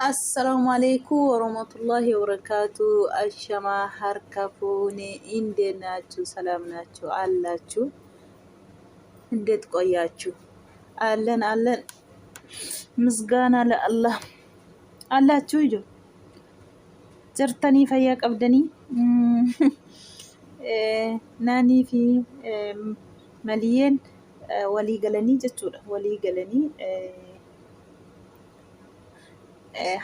السلام عليكم ورحمة الله وبركاته. الشما هركفوني إندي ناتشو سلام ناتشو علاتشو إنديت قوياتشو أهلن مسقانا لله علاتشو جو جرتني فياك أبدني ناني في مليين ولي قلني جتورة ولي قلني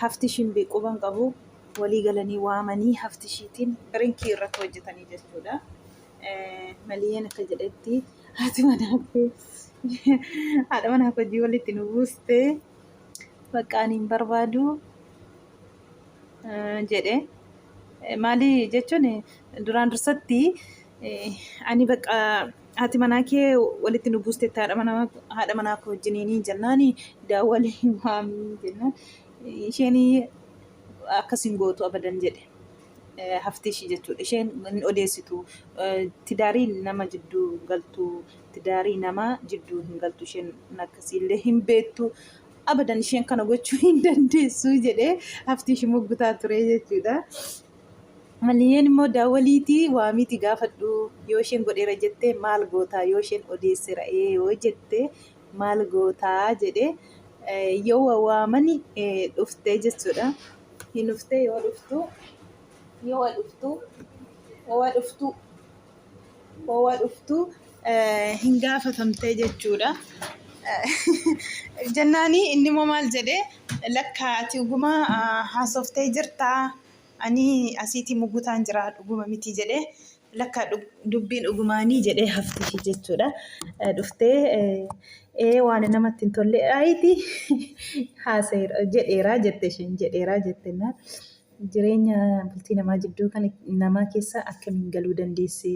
haftishin beekuban qabu walii galanii waamanii haftishiitiin rinkii irratti hojjetanii jechuudha. Maliyyeen akka jedhetti haati manaa hojii walitti nu buuste bakka ani hin barbaadu jedhe. Maali jechuun duraan dursatti ani bakka haati manaa kee walitti nu buuste haadha manaa koo wajjiniin jennaani daawwalii waamii jennaan. Isheen akkasiin gootu abadan jedhe hafti ishii jechuudha. Isheen odeessitu tidaarii nama jidduu galtu tidaarii nama jidduu hin galtu isheen akkasiillee hin beektu abadan isheen kana gochuu hin dandeessu jedhee hafti ishii moggutaa ture jechuudha. Maliyyeen immoo daawwaliitii waamiiti gaafadhu yoo isheen godheera jettee maal gootaa yoo isheen odeessera yoo jette maal gootaa jedhee. Yoo waamani dhuftee jechuudha. Hin dhuftee yoo dhuftu hin gaafatamtee jechuudha. Jennaani inni immoo maal jedhee lakka ati dhuguma haasoftee jirtaa ani asiitii muggutaan jira dhuguma miti jedhee lakka dubbiin dhugumaanii jedhee hafti jechuudha. Dhuftee waan namatti hin tolle ayitii haaseera jedheeraa jette isheen jedheeraa jettennaan jireenya bultii namaa jidduu kan namaa keessa akkamiin galuu dandeesse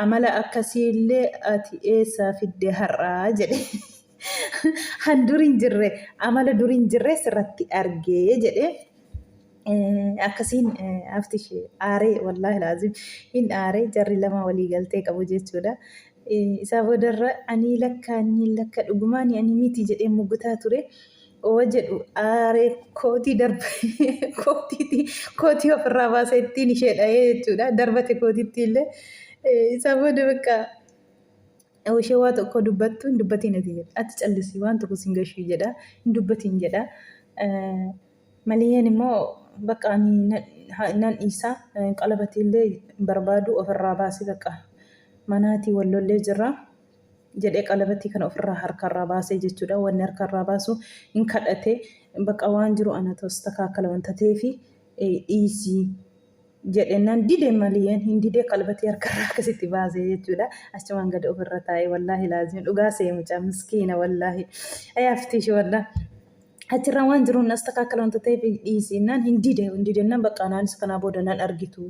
amala akkasiillee ati eessaa fidde har'aa jedhe han duriin jirre amala duriin jirre sirratti argee jedhe. Akkasiin hafti ishee aaree wallaahi laazim hin aaree jarri lama walii galtee qabu jechuudha. Isaa boodarra ani lakka dhugumaan ani miti jedhee muggutaa ture oo jedhu aaree kootii kootii ofirraa baasee ittiin ishee dhahee jechuudha. Darbate kootiitti illee isaa booda bakka ishee waa tokko dubbattu hin dubbatiin ati jedha ati callisii waan tokko siin gashuu jedha hin dubbatiin jedha. Maliyyeen immoo bakka ani nan dhiisaa qalabatiillee barbaadu ofirraa baasee bakka manaatii wallollee jirra jedhee qalabatii kana ofirraa harkarraa baasee jechuudha. Wanni harkarraa baasu hin kadhate bakka waan jiru ana ta'us takaakkala wanta ta'eefi dhiisii jedhennaan didee Maliyyeen hin didee qalabatii harkarraa akkasitti baasee jechuudha. Achumaan gadi ofirra taa'ee wallaahi laazim dhugaa seemucaa miskiina wallaahi hafti ishee wallaahi. Achirraa waan jiruun as takaakkala wanta ta'eef dhiisennaan hin didennaan bakka anaanis kanaa booda nan argitu.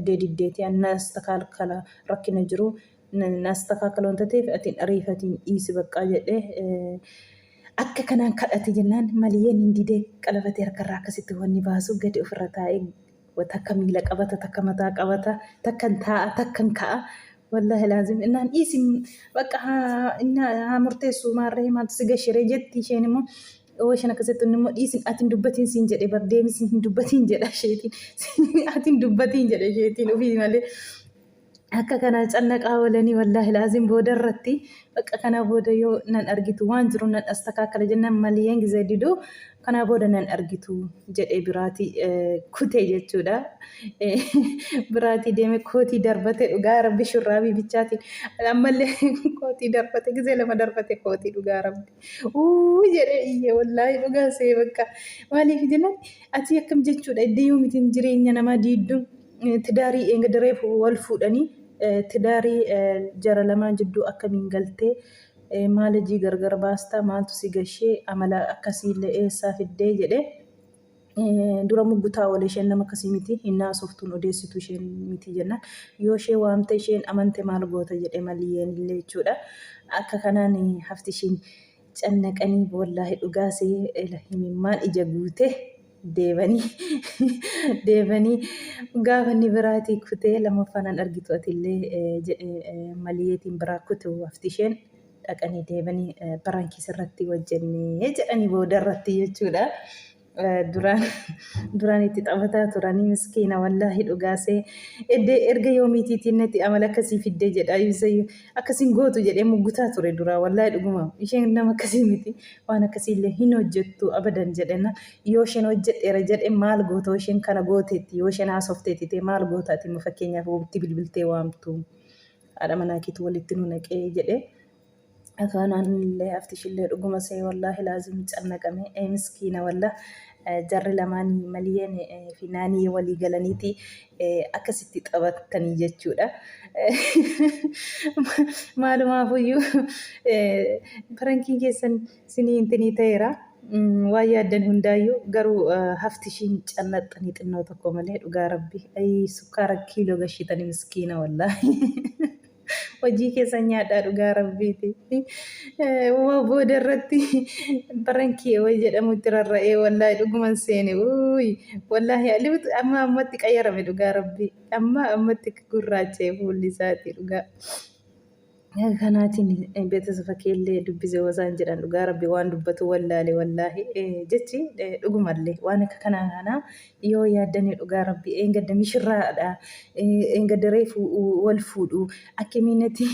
Diddeetii annas takaakkala rakkina jiru nas takaakkala wanta ta'eef atiin ariifatiin dhiisi baqqaa jedhee akka kanaan kadhate jennaan Maliyyeen hin didee qalabatee harkarraa akkasitti wanni baasu gadi ofirra taa'ee takka miila qabata takka mataa qabata takkan taa'a takkan ka'a wallaahi laazim innaan dhiisi bakka haa murteessu maarree maaltu si gashiree jetti isheen immoo. Ocean akkasitti immoo dhiisin atiin dubbatiin siin jedhe bardeemisiin hin dubbatiin jedha isheetiin atiin dubbatiin jedha isheetiin ofii malee akka kana cannaqaa walanii wallaahi laazim booda irratti bakka kana booda yoo nan argitu waan jiru nan as takaakkala jennaan Maliyyeen gizee diduu kana booda nan argitu jedhee biraatii kutee jechuudha. Biraatii deeme kootii darbate dhugaa rabbi shurraabii bichaatiin ammallee kootii darbate gizee lama darbate kootii dhugaa rabbi jedhee iyyee wallaahi dhugaa see bakka maaliif jennaan ati akkam jechuudha iddoo yoomitiin jireenya namaa diidduun tidaarii eega dareef wal fuudhanii tidaarii jara lamaan jidduu akkamiin galtee maalajii gargar baastaa maaltu si gashee amala akkasiillee eessaa fiddee jedhee dura muggutaa wal isheen nama akkasii miti hin naasoftuun odeessitu isheen miti jennaan yoo ishee waamte isheen amante maal goota jedhee Maliyyeen illee jechuudha. Akka kanaan hafti isheen cannaqanii wallaahi dhugaasee himimmaan ija guute deebanii gaafa inni biraatii kutee lammaffaan argitu atillee jedhee Maliyyeetiin biraa kutu hafti isheen dhaqanii deebanii baraankiis irratti wajjannee jedhanii booda irratti jechuudha. duraan duraan itti taphataa turanii miskiina wallaahi dhugaasee erga yoomiitiitiin natti amala akkasii fiddee jedha akkasiin gootu jedhee muggutaa ture duraa wallaahi dhuguma isheen nama akkasii miti waan akkasiillee hin hojjettu abadan jedhena yoo isheen hojjedheera jedhe maal goota isheen kana gooteetti yoo isheen haasofteetti maal gootaati fakkeenyaaf walitti bilbiltee waamtu haadha manaa kiitu walitti nu naqee jedhe. Akanaan illee haftishillee dhuguma see wallaahi laazim cannaqame miskiina walla jarri lamaan maliyeen fi naanii walii galaniiti akkasitti taphatanii jechuudha. Maalumaafuyyuu farankiin keessan sinii intinii ta'eera. Waa yaaddan hundaayyuu garuu haftishiin cannaxxanii xinnoo tokko malee dhugaa rabbi sukkaara kiiloo gashitanii miskiina wallaahi. Hojii keessa nyaadhaa dhugaa rabbiiti. Waa booda irratti barankii wayi jedhamutti rarra'ee wallaahi dhuguman seene wallaahi alibutu amma ammatti qayyarame dhugaa rabbii amma ammatti gurraacha'e fuulli isaati dhugaa. Kanaatiin beeksisa keellee dubbisee wasaan jedhan dhugaa rabbi waan dubbatu wallaalee wallaahi jechi dhugumallee waan akka kanaa yoo yaaddanii dhugaa rabbi eengadda mishirraadha eengadda reefu wal fuudhu akkamiinati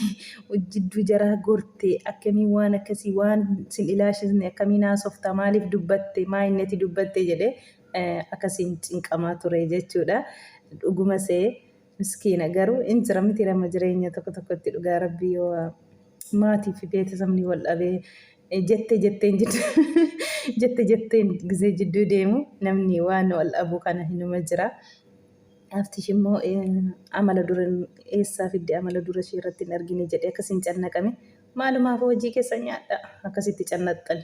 jidduu jaraa gorte akkamiin waan akkasii waan sin ilaashisne akkamiin haasofta maaliif dubbatte maayinneti dubbatte jedhee akkasiin cinqamaa ture jechuudha dhuguma see. Miskiina garuu injira miti nama jireenya tokko tokkotti dhugaa rabbii yoo maatii fi beeksisni wal dhabee jetteen gizee jidduu deemu namni waan wal dhabu kana hinuma jira. Haftish immoo amala dura eessaa fidde amala dura ishee irratti hin argine jedhee akkasiin cannaqame maalumaaf hojii keessa nyaadha akkasitti cannaxxan.